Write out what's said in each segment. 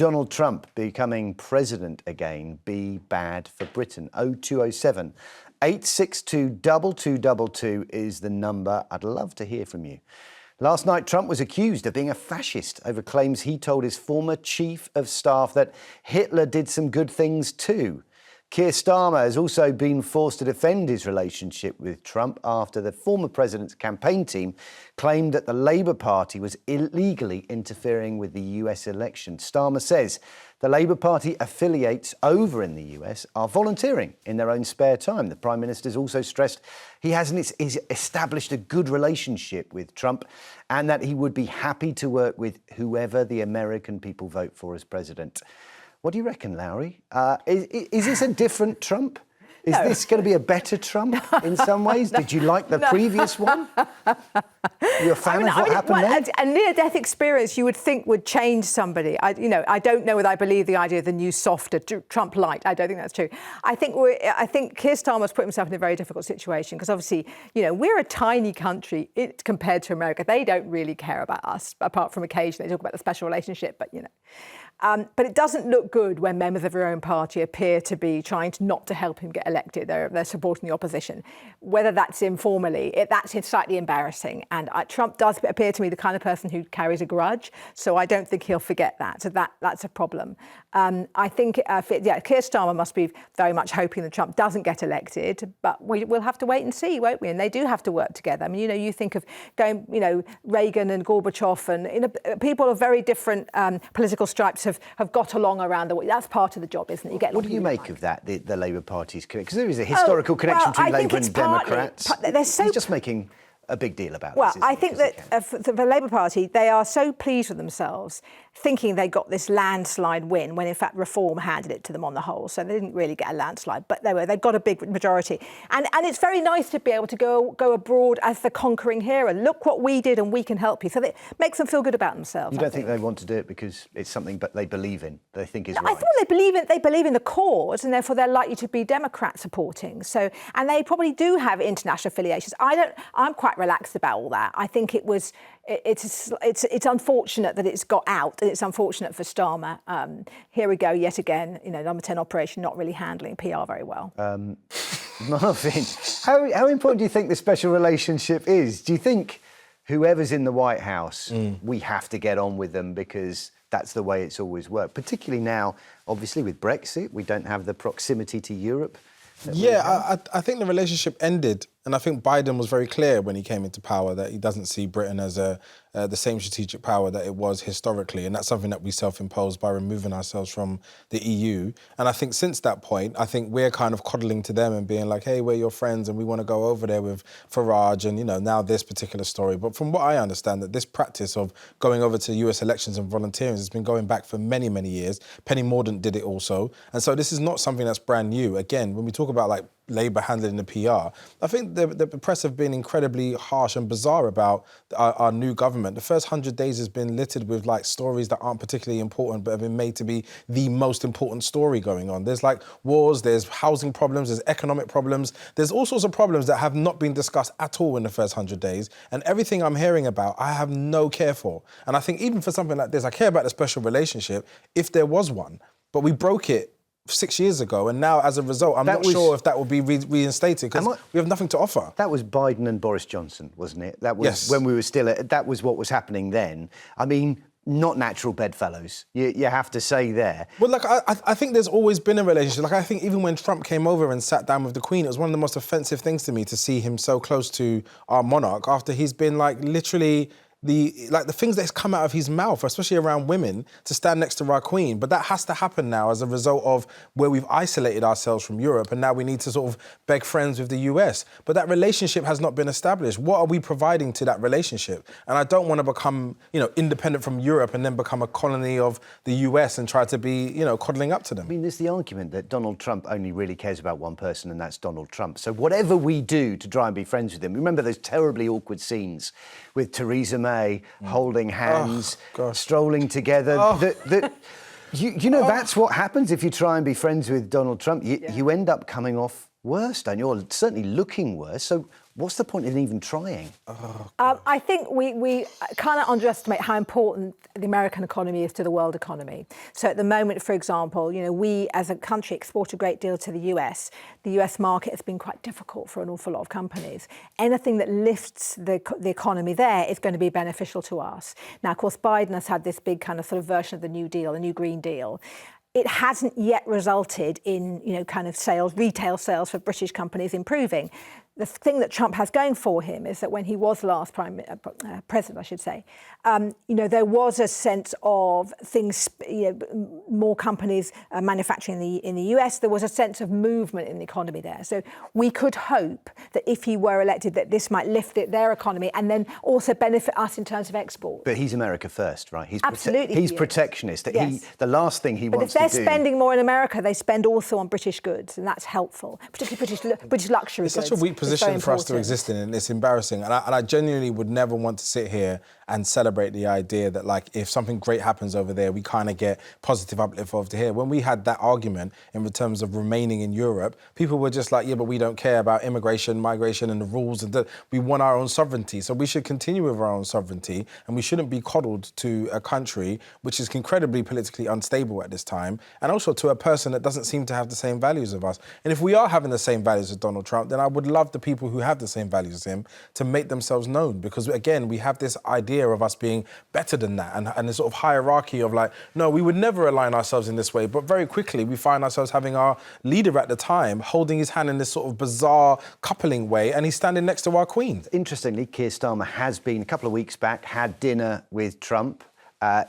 Donald Trump becoming president again be bad for Britain? 0207 862 2222 is the number. I'd love to hear from you. Last night, Trump was accused of being a fascist over claims he told his former chief of staff that Hitler did some good things too. Keir Starmer has also been forced to defend his relationship with Trump after the former president's campaign team claimed that the Labour Party was illegally interfering with the US election. Starmer says the Labour Party affiliates over in the US are volunteering in their own spare time. The Prime Minister's also stressed he hasn't established a good relationship with Trump and that he would be happy to work with whoever the American people vote for as president. What do you reckon, Lowri? Is this a different Trump? Is this going to be a better Trump in some ways? Did you like the previous one? You're a fan of what happened there? A near-death experience you would think would change somebody. I don't know whether I believe the idea of the new softer Trump light. I don't think that's true. I think Keir Starmer's put himself in a very difficult situation because obviously, we're a tiny country compared to America. They don't really care about us, apart from occasionally they talk about the special relationship, but But it doesn't look good when members of your own party appear to be trying not to help him get elected. They're supporting the opposition. Whether that's informally, that's slightly embarrassing. And Trump does appear to me the kind of person who carries a grudge, so I don't think he'll forget that. So that's a problem. I think, Keir Starmer must be very much hoping that Trump doesn't get elected, but we'll have to wait and see, won't we? And they do have to work together. I mean, you think of going, Reagan and Gorbachev and people of very different political stripes have got along around the world. That's part of the job, isn't it? What do you make of that, the Labour Party's connection? Because there is a historical connection between Labour and Democrats. He's just making a big deal about this. I think that for the Labour Party, they are so pleased with themselves, thinking they got this landslide win, when in fact Reform handed it to them on the whole. So they didn't really get a landslide, but they got a big majority. And it's very nice to be able to go abroad as the conquering hero. Look what we did and we can help you. So it makes them feel good about themselves. You don't think they want to do it because it's something that they believe in, they think is right? I thought they believe in the cause, and therefore they're likely to be Democrat supporting. So, and they probably do have international affiliations. I'm quite relaxed about all that. I think it's unfortunate that it's got out, and it's unfortunate for Starmer. Here we go yet again. Number 10 operation not really handling PR very well. Marvyn, how important do you think the special relationship is? Do you think whoever's in the White House, we have to get on with them because that's the way it's always worked? Particularly now, obviously with Brexit, we don't have the proximity to Europe. Yeah, I think the relationship ended, and I think Biden was very clear when he came into power that he doesn't see Britain as the same strategic power that it was historically, and that's something that we self-imposed by removing ourselves from the EU. And I think since that point, I think we're kind of coddling to them and being like, hey, we're your friends and we want to go over there with Farage and, now this particular story. But from what I understand, that this practice of going over to US elections and volunteering has been going back for many, many years. Penny Mordaunt did it also. And so this is not something that's brand new. Again, when we talk about like Labour handling the PR, I think the press have been incredibly harsh and bizarre about our new government. The first 100 days has been littered with like stories that aren't particularly important but have been made to be the most important story going on. There's like wars, there's housing problems, there's economic problems, there's all sorts of problems that have not been discussed at all in the first 100 days. And everything I'm hearing about, I have no care for. And I think even for something like this, I care about the special relationship if there was one, but we broke it 6 years ago, and now as a result, I'm not sure if that will be reinstated because we have nothing to offer. That was Biden and Boris Johnson, wasn't it? That was when we were still. That was what was happening then. I mean, not natural bedfellows. You have to say there. Well, like I think there's always been a relationship. Like I think even when Trump came over and sat down with the Queen, it was one of the most offensive things to me to see him so close to our monarch after he's been like literally. The things that's come out of his mouth, especially around women, to stand next to our Queen. But that has to happen now as a result of where we've isolated ourselves from Europe and now we need to sort of beg friends with the US. But that relationship has not been established. What are we providing to that relationship? And I don't want to become, independent from Europe and then become a colony of the US and try to be, coddling up to them. I mean, there's the argument that Donald Trump only really cares about one person, and that's Donald Trump. So whatever we do to try and be friends with him, remember those terribly awkward scenes with Theresa May holding hands, strolling together. That's what happens if you try and be friends with Donald Trump. You end up coming off worse, don't you? Or certainly looking worse. So what's the point in even trying? I think we kind of underestimate how important the American economy is to the world economy. So at the moment, for example, we as a country export a great deal to the US. The US market has been quite difficult for an awful lot of companies. Anything that lifts the economy there is going to be beneficial to us. Now, of course, Biden has had this big kind of sort of version of the New Deal, the New Green Deal. It hasn't yet resulted in, kind of sales, retail sales for British companies improving. The thing that Trump has going for him is that when he was last president, I should say, there was a sense of things, more companies manufacturing in the US. There was a sense of movement in the economy there. So we could hope that if he were elected, that this might lift their economy and then also benefit us in terms of export. But he's America first, right? Absolutely. He's protectionist. Yes. The last thing he wants to do... But if they're spending more in America, they spend also on British goods, and that's helpful, particularly British luxury goods. It's such a weak position for us to exist in, and it's embarrassing. And I genuinely would never want to sit here and celebrate the idea that, like, if something great happens over there, we kind of get positive uplift over here. When we had that argument in terms of remaining in Europe, people were just like, yeah, but we don't care about immigration, migration and the rules. And we want our own sovereignty. So we should continue with our own sovereignty, and we shouldn't be coddled to a country which is incredibly politically unstable at this time, and also to a person that doesn't seem to have the same values as us. And if we are having the same values as Donald Trump, then I would love the people who have the same values as him to make themselves known, because again, we have this idea of us being better than that, and this sort of hierarchy of like, no, we would never align ourselves in this way. But very quickly we find ourselves having our leader at the time holding his hand in this sort of bizarre coupling way, and he's standing next to our queen. Interestingly, Keir Starmer has been, a couple of weeks back, had dinner with Trump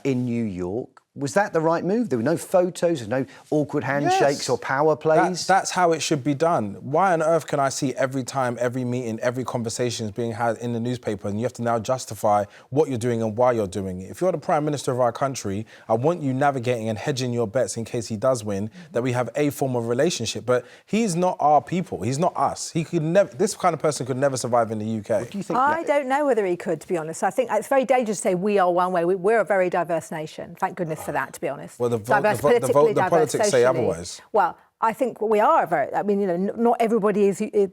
in New York. Was that the right move? There were no photos, there's no awkward handshakes or power plays? That's how it should be done. Why on earth can I see every time, every meeting, every conversation is being had in the newspaper, and you have to now justify what you're doing and why you're doing it? If you're the Prime Minister of our country, I want you navigating and hedging your bets in case he does win, that we have a form of relationship. But he's not our people. He's not us. He could never. This kind of person could never survive in the UK. What do you think? I don't know whether he could, to be honest. I think it's very dangerous to say we are one way. We're a very diverse nation. Thank goodness for that, to be honest. Well, the diverse politics say otherwise. Well, I think we are not everybody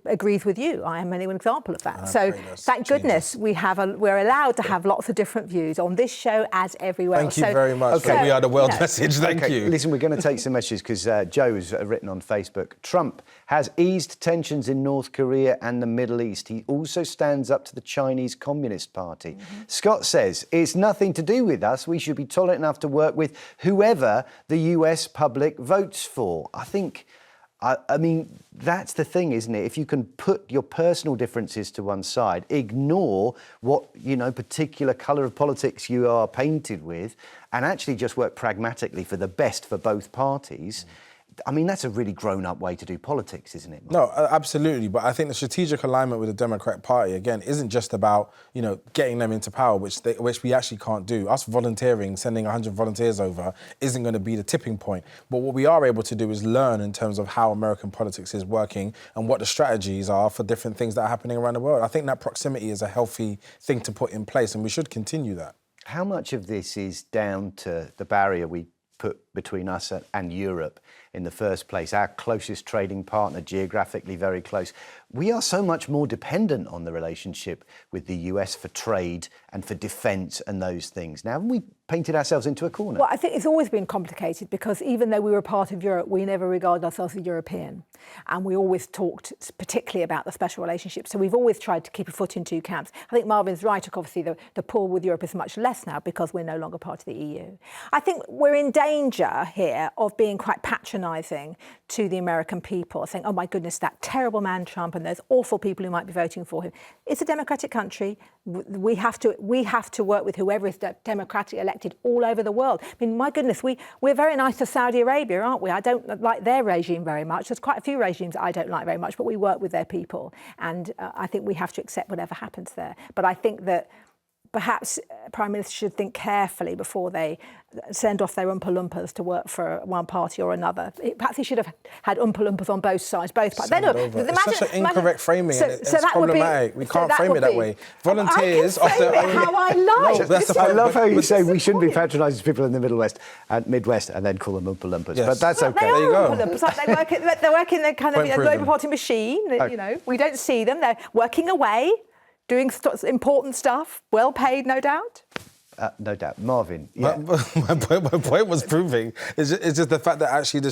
agrees with you. I am an example of that. So thank goodness we're allowed to have lots of different views on this show as everywhere else. Thank you very much. Okay. We are the world message. Thank you. Listen, we're going to take some messages because Joe has written on Facebook, Trump has eased tensions in North Korea and the Middle East. He also stands up to the Chinese Communist Party. Scott says, it's nothing to do with us. We should be tolerant enough to work with whoever the US public votes for. I mean, that's the thing, isn't it? If you can put your personal differences to one side, ignore what, particular colour of politics you are painted with, and actually just work pragmatically for the best for both parties. I mean, that's a really grown-up way to do politics, isn't it, Mark? No, absolutely. But I think the strategic alignment with the Democratic Party, again, isn't just about, getting them into power, which we actually can't do. Us volunteering, sending 100 volunteers over, isn't going to be the tipping point. But what we are able to do is learn in terms of how American politics is working and what the strategies are for different things that are happening around the world. I think that proximity is a healthy thing to put in place, and we should continue that. How much of this is down to the barrier we put between us and Europe in the first place, our closest trading partner, geographically very close? We are so much more dependent on the relationship with the US for trade and for defence and those things. Now, haven't we painted ourselves into a corner? Well, I think it's always been complicated because even though we were part of Europe, we never regarded ourselves as European. And we always talked particularly about the special relationship. So we've always tried to keep a foot in two camps. I think Marvyn's right. Obviously, the pull with Europe is much less now because we're no longer part of the EU. I think we're in danger here of being quite patronising to the American people, saying, oh my goodness, that terrible man Trump and those awful people who might be voting for him. It's a democratic country. We have to work with whoever is democratically elected all over the world. I mean, my goodness, we're very nice to Saudi Arabia, aren't we? I don't like their regime very much. There's quite a few regimes I don't like very much, but we work with their people. And I think we have to accept whatever happens there. But I think that perhaps Prime Minister should think carefully before they send off their Oompa Loompas to work for one party or another. Perhaps he should have had Oompa Loompas on both sides, both parties. It's such an incorrect framing, and it's problematic. We can't frame it that way. Volunteers I can frame it how I like. I love how you say we shouldn't be patronising people in the Midwest and then call them Oompa Loompas. Yes. But that's okay. They There you are go. Oompa Loompas. Like they work in the kind of Labour Party machine. You know, we don't see them. They're working away, doing important stuff, well paid, no doubt. No doubt. Marvyn, yeah. My point was proving it's just the fact that actually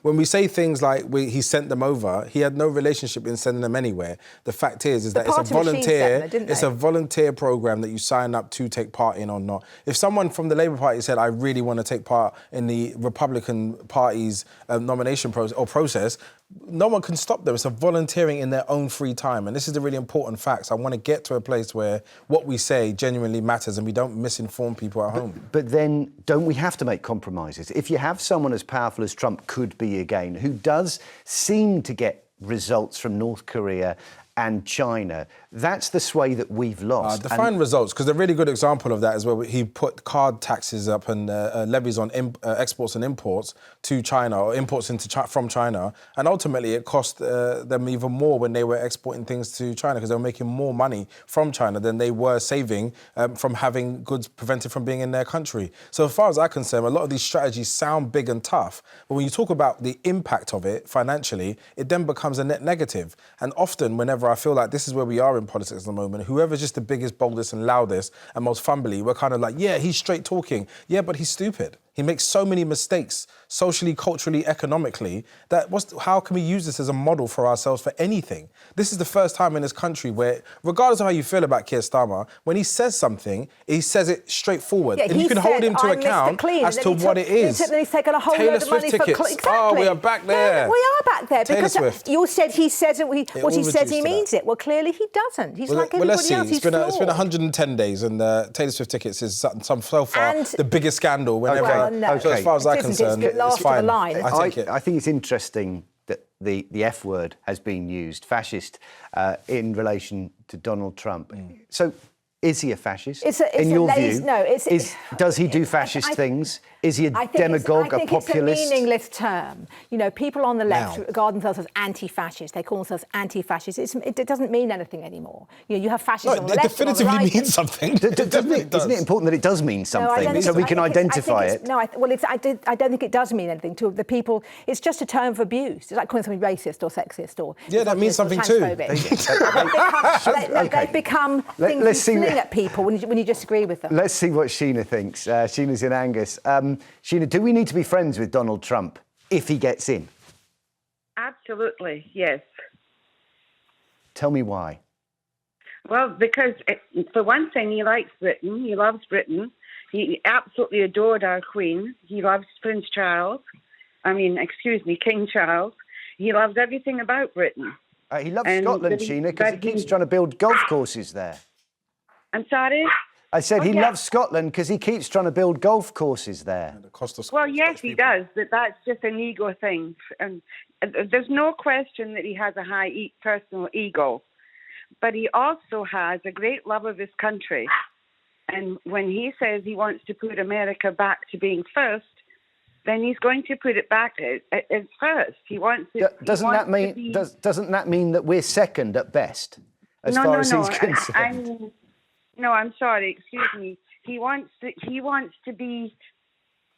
when we say things like he sent them over, he had no relationship in sending them anywhere. The fact is that it's a volunteer. It's a volunteer program that you sign up to take part in or not. If someone from the Labour Party said, "I really want to take part in the Republican Party's nomination process," no one can stop them. It's a volunteering in their own free time. And this is the really important facts. I want to get to a place where what we say genuinely matters and we don't misinform people at home. But then don't we have to make compromises? If you have someone as powerful as Trump could be again, who does seem to get results from North Korea and China, that's the sway that we've lost. Define results, because a really good example of that is where he put card taxes up and levies on exports and imports to China, or imports from China, and ultimately it cost them even more when they were exporting things to China, because they were making more money from China than they were saving from having goods prevented from being in their country. So as far as I'm concerned, a lot of these strategies sound big and tough, but when you talk about the impact of it financially, it then becomes a net negative. And often, whenever I feel like this is where we are in politics at the moment, whoever's just the biggest, boldest and loudest and most fumbly, we're kind of like, yeah, he's straight talking. Yeah, but he's stupid. He makes so many mistakes, socially, culturally, economically, that how can we use this as a model for ourselves for anything? This is the first time in this country where, regardless of how you feel about Keir Starmer, when he says something, he says it straightforward. Yeah, and you can hold him to account as to what it is. Then he's taken a whole Taylor load of money Swift tickets. for... Exactly. Oh, we are back there. No, we are back there. Taylor because Swift. You said he says what he says he means it. Well, clearly he doesn't. He's like everybody let's see. else. It's been 110 days, and Taylor Swift tickets is so far the biggest scandal whenever. Well, no. So as far as I'm concerned, it's fine. I take it. I think it's interesting that the F word has been used, fascist, in relation to Donald Trump. So is he a fascist? In your view? No, does he do fascist things? Is he a demagogue, a populist? It's a meaningless term. You know, people on the left regard themselves as anti-fascist. They call themselves anti-fascist. It doesn't mean anything anymore. You know, you have fascists on the left. It definitively means something. Isn't it important that it does mean something so we can identify it? I don't think it does mean anything to the people. It's just a term of abuse. It's like calling somebody racist or sexist or that means something too. They've become things you fling at people when you disagree with them. Let's see what Sheena thinks. Sheena's in Angus. Sheena, do we need to be friends with Donald Trump if he gets in? Absolutely, yes. Tell me why. Well, because for one thing, he likes Britain. He loves Britain. He absolutely adored our Queen. He loves King Charles. He loves everything about Britain. He loves Scotland, Sheena, because he keeps trying to build golf courses there. I'm sorry? I said he loves Scotland because he keeps trying to build golf courses there. Well, yes, he does, but that's just an ego thing. And there's no question that he has a high personal ego, but he also has a great love of his country. And when he says he wants to put America back to being first, then he's going to put it back as first. He wants to. Doesn't that mean that we're second at best, as far as he's concerned? No, I'm sorry. Excuse me. He wants to be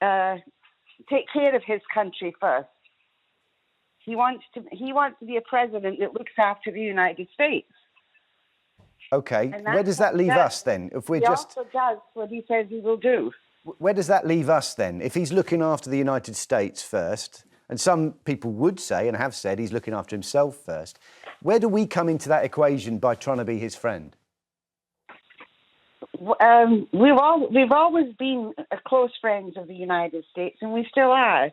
take care of his country first. He wants to be a president that looks after the United States. Okay. Where does that leave us then? If we're he also does what he says he will do. Where does that leave us then? If he's looking after the United States first, and some people would say and have said he's looking after himself first, where do we come into that equation by trying to be his friend? We've always been close friends of the United States, and we still are.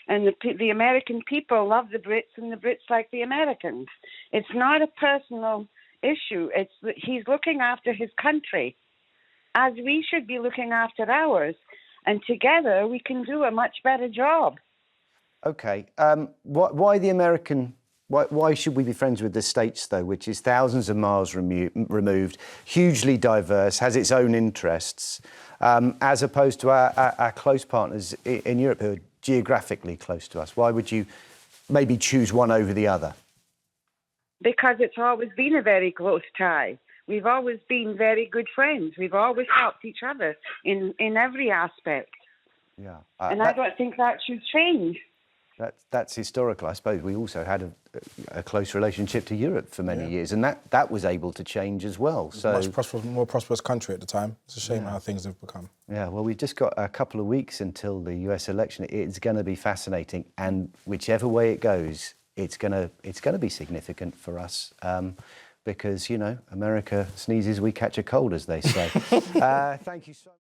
And the American people love the Brits, and the Brits like the Americans. It's not a personal issue. It's that he's looking after his country, as we should be looking after ours. And together we can do a much better job. Okay. Why the American Why should we be friends with the States, though, which is thousands of miles removed, hugely diverse, has its own interests, as opposed to our close partners in Europe who are geographically close to us? Why would you maybe choose one over the other? Because it's always been a very close tie. We've always been very good friends. We've always helped each other in every aspect. Yeah, and I don't think that should change. That's historical. I suppose we also had a close relationship to Europe for many years, and that was able to change as well. So more prosperous country at the time. It's a shame how things have become. Yeah, well, we've just got a couple of weeks until the US election. It's going to be fascinating, and whichever way it goes, it's going to be significant for us. Because, you know, America sneezes, we catch a cold, as they say. Thank you so much.